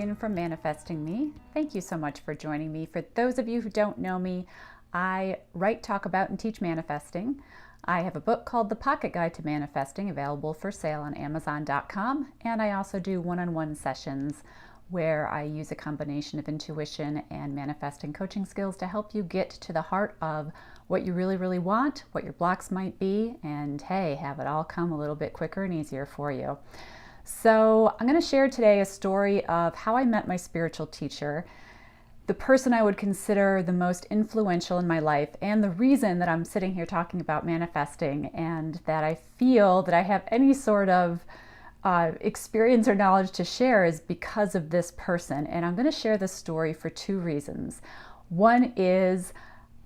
Eaton from Manifesting Me. Thank you so much for joining me. For those of you who don't know me, I write, talk about, and teach manifesting. I have a book called The Pocket Guide to Manifesting, available for sale on Amazon.com, and I also do one-on-one sessions where I use a combination of intuition and manifesting coaching skills to help you get to the heart of what you really, really want, what your blocks might be, and hey, have it all come a little bit quicker and easier for you. So I'm going to share today a story of how I met my spiritual teacher, the person I would consider the most influential in my life, and the reason that I'm sitting here talking about manifesting and that I feel that I have any sort of experience or knowledge to share is because of this person. And I'm going to share this story for two reasons. One is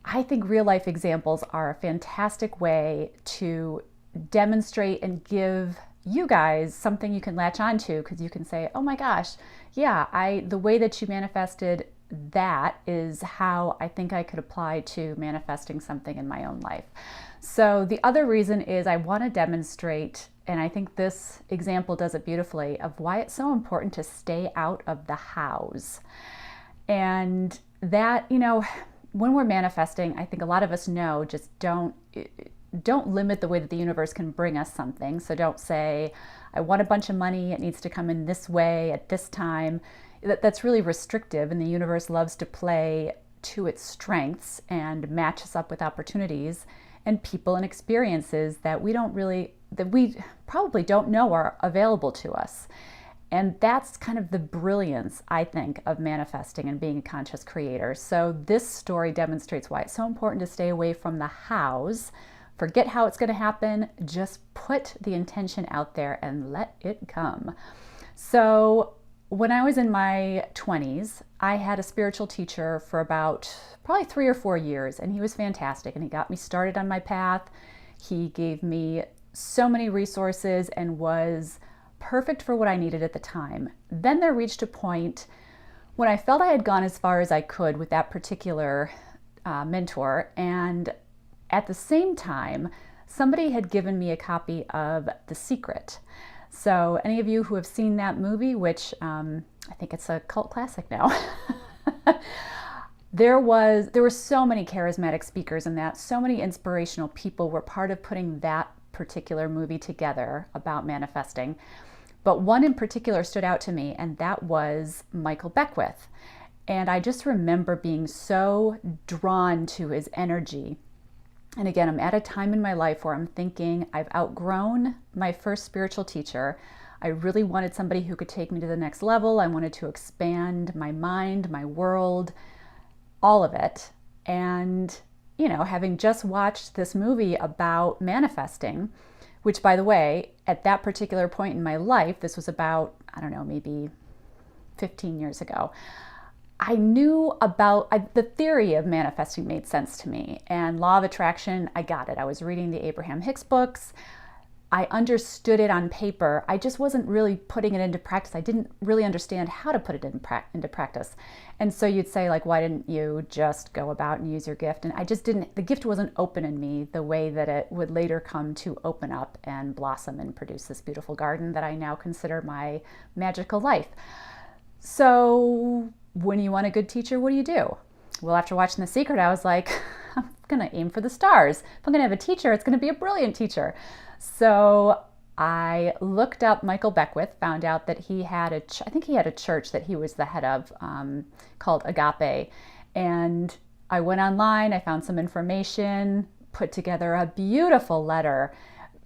I think real life examples are a fantastic way to demonstrate and give you guys something you can latch onto, because you can say, oh my gosh, yeah, the way that you manifested that is how I think I could apply to manifesting something in my own life. So the other reason is I want to demonstrate, and I think this example does it beautifully, of why it's so important to stay out of the hows. And that, when we're manifesting, I think a lot of us know, just don't limit the way that the universe can bring us something. So don't say, I want a bunch of money, it needs to come in this way at this time. That's really restrictive, and the universe loves to play to its strengths and match us up with opportunities and people and experiences that we probably don't know are available to us. And that's kind of the brilliance, I think, of manifesting and being a conscious creator. So this story demonstrates why it's so important to stay away from the hows. Forget how it's going to happen. Just put the intention out there and let it come. So when I was in my 20s, I had a spiritual teacher for about probably 3 or 4 years, and he was fantastic, and he got me started on my path. He gave me so many resources and was perfect for what I needed at the time. Then there reached a point when I felt I had gone as far as I could with that particular mentor, and at the same time, somebody had given me a copy of The Secret. So any of you who have seen that movie, which I think it's a cult classic now, there were so many charismatic speakers in that. So many inspirational people were part of putting that particular movie together about manifesting. But one in particular stood out to me, and that was Michael Beckwith. And I just remember being so drawn to his energy. And again, I'm at a time in my life where I'm thinking I've outgrown my first spiritual teacher. I really wanted somebody who could take me to the next level. I wanted to expand my mind, my world, all of it. And, having just watched this movie about manifesting, which, by the way, at that particular point in my life, this was about, maybe 15 years ago, I knew about the theory of manifesting made sense to me, and law of attraction, I got it. I was reading the Abraham Hicks books. I understood it on paper. I just wasn't really putting it into practice. I didn't really understand how to put it into practice. And so you'd say, why didn't you just go about and use your gift? And I just didn't, the gift wasn't open in me the way that it would later come to open up and blossom and produce this beautiful garden that I now consider my magical life. So when you want a good teacher, what do? Well, after watching The Secret, I was like, I'm going to aim for the stars. If I'm going to have a teacher, it's going to be a brilliant teacher. So I looked up Michael Beckwith, found out that he had a church that he was the head of called Agape. And I went online, I found some information, put together a beautiful letter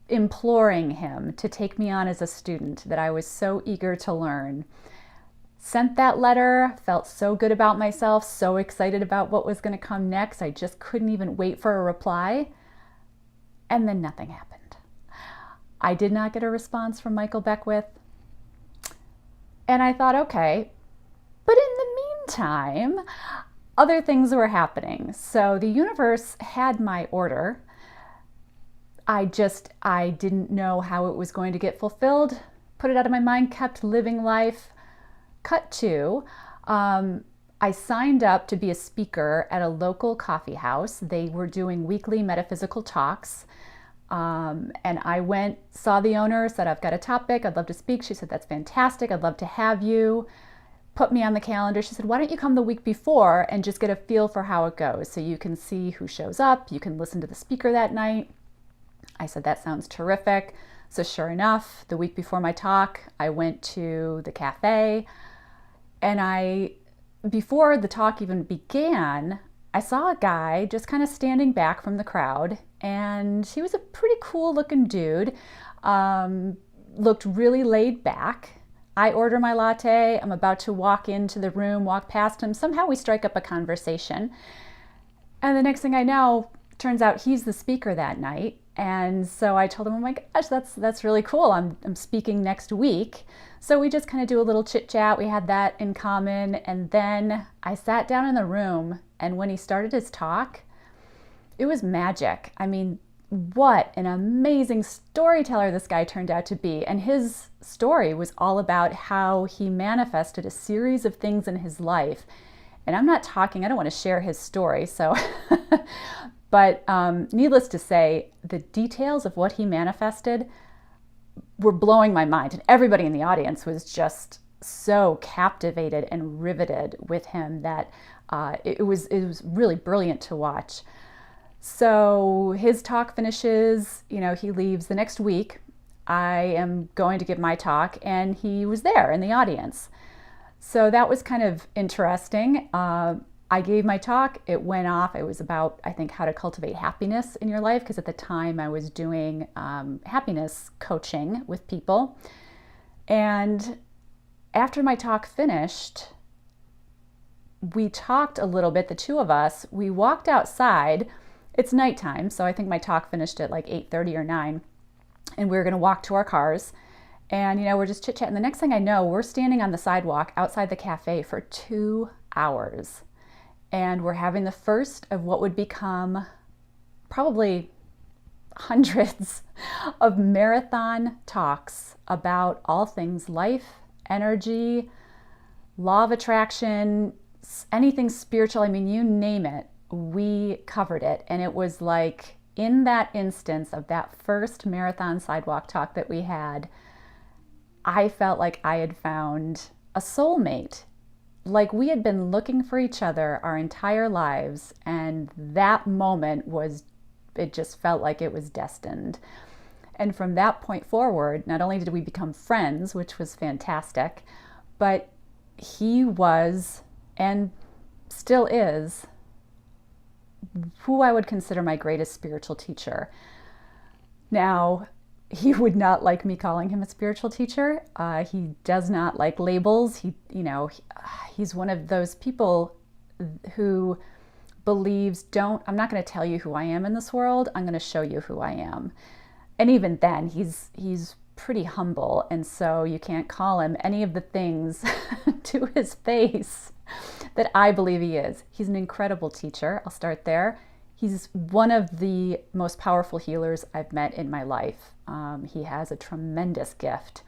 imploring him to take me on as a student that I was so eager to learn. Sent that letter, felt so good about myself, so excited about what was going to come next. I just couldn't even wait for a reply. And then nothing happened. I did not get a response from Michael Beckwith. And I thought, okay, but in the meantime, other things were happening. So the universe had my order. I didn't know how it was going to get fulfilled. Put it out of my mind, kept living life. Cut to, I signed up to be a speaker at a local coffee house. They were doing weekly metaphysical talks. And I went, saw the owner, said, I've got a topic, I'd love to speak. She said, that's fantastic, I'd love to have you. put me on the calendar. She said, why don't you come the week before and just get a feel for how it goes so you can see who shows up, you can listen to the speaker that night. I said, that sounds terrific. So sure enough, the week before my talk, I went to the cafe, and before the talk even began, I saw a guy just kind of standing back from the crowd, and he was a pretty cool looking dude, looked really laid back. I order my latte, I'm about to walk into the room, walk past him, somehow we strike up a conversation, and the next thing I know, turns out he's the speaker that night. And so I told him, oh my gosh, that's really cool. I'm speaking next week. So we just kind of do a little chit chat. We had that in common. And then I sat down in the room, and when he started his talk, it was magic. I mean, what an amazing storyteller this guy turned out to be. And his story was all about how he manifested a series of things in his life. And I don't want to share his story, so but needless to say, the details of what he manifested were blowing my mind. And everybody in the audience was just so captivated and riveted with him that it was really brilliant to watch. So his talk finishes, he leaves the next week. I am going to give my talk, and he was there in the audience. So that was kind of interesting. I gave my talk, it went off. It was about, I think, how to cultivate happiness in your life, because at the time I was doing happiness coaching with people. And after my talk finished, we talked a little bit, the two of us. We walked outside. It's nighttime, so I think my talk finished at like 8:30 or 9, and we were going to walk to our cars. And, we're just chit-chatting. The next thing I know, we're standing on the sidewalk outside the cafe for 2 hours. And we're having the first of what would become probably hundreds of marathon talks about all things life, energy, law of attraction, anything spiritual. I mean, you name it, we covered it. And it was like, in that instance of that first marathon sidewalk talk that we had, I felt like I had found a soulmate. Like we had been looking for each other our entire lives, and that moment it just felt like it was destined. And from that point forward, not only did we become friends, which was fantastic, but he was, and still is, who I would consider my greatest spiritual teacher. Now, he would not like me calling him a spiritual teacher. He does not like labels. He's one of those people who believes, I'm not going to tell you who I am in this world. I'm going to show you who I am. And even then, he's pretty humble. And so you can't call him any of the things to his face that I believe he is. He's an incredible teacher. I'll start there. He's one of the most powerful healers I've met in my life. He has a tremendous gift,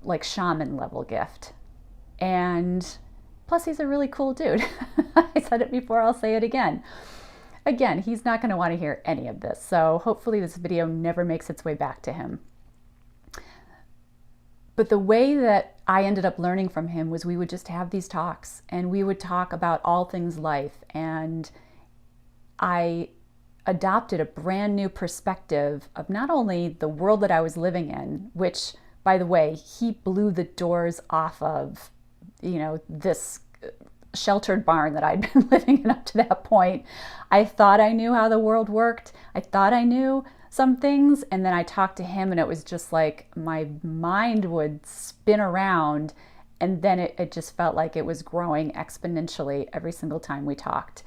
like shaman level gift. And plus he's a really cool dude. I said it before, I'll say it again. Again, he's not going to want to hear any of this. So hopefully this video never makes its way back to him. But the way that I ended up learning from him was we would just have these talks, and we would talk about all things life. And I adopted a brand new perspective of not only the world that I was living in, which, by the way, he blew the doors off of, this sheltered barn that I'd been living in up to that point. I thought I knew how the world worked. I thought I knew some things, and then I talked to him, and it was just like my mind would spin around, and then it just felt like it was growing exponentially every single time we talked.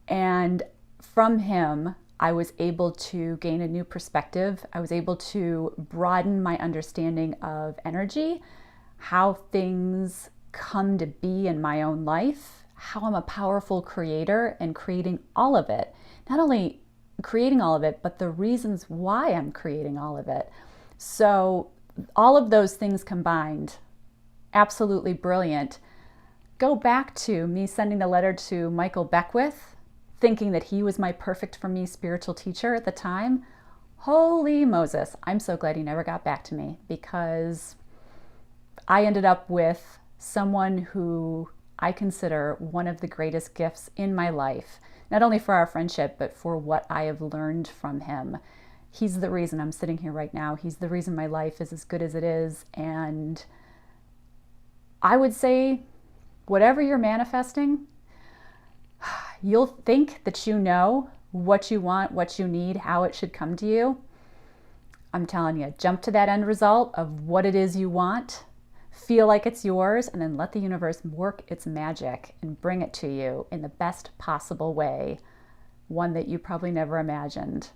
And from him, I was able to gain a new perspective. I was able to broaden my understanding of energy, how things come to be in my own life, how I'm a powerful creator and creating all of it. Not only creating all of it, but the reasons why I'm creating all of it. So all of those things combined, absolutely brilliant. Go back to me sending the letter to Michael Beckwith, thinking that he was my perfect for me spiritual teacher at the time. Holy Moses, I'm so glad he never got back to me, because I ended up with someone who I consider one of the greatest gifts in my life, not only for our friendship, but for what I have learned from him. He's the reason I'm sitting here right now. He's the reason my life is as good as it is. And I would say, whatever you're manifesting, you'll think that you know what you want, what you need, how it should come to you. I'm telling you, jump to that end result of what it is you want, feel like it's yours, and then let the universe work its magic and bring it to you in the best possible way, one that you probably never imagined.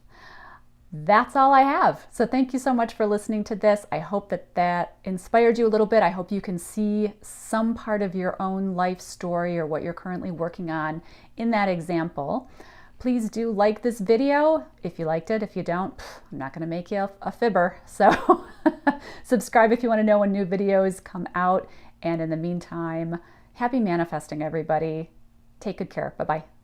That's all I have. So thank you so much for listening to this. I hope that inspired you a little bit. I hope you can see some part of your own life story or what you're currently working on in that example. Please do like this video if you liked it. If you don't, I'm not going to make you a fibber. So subscribe if you want to know when new videos come out. And in the meantime, happy manifesting, everybody. Take good care. Bye-bye.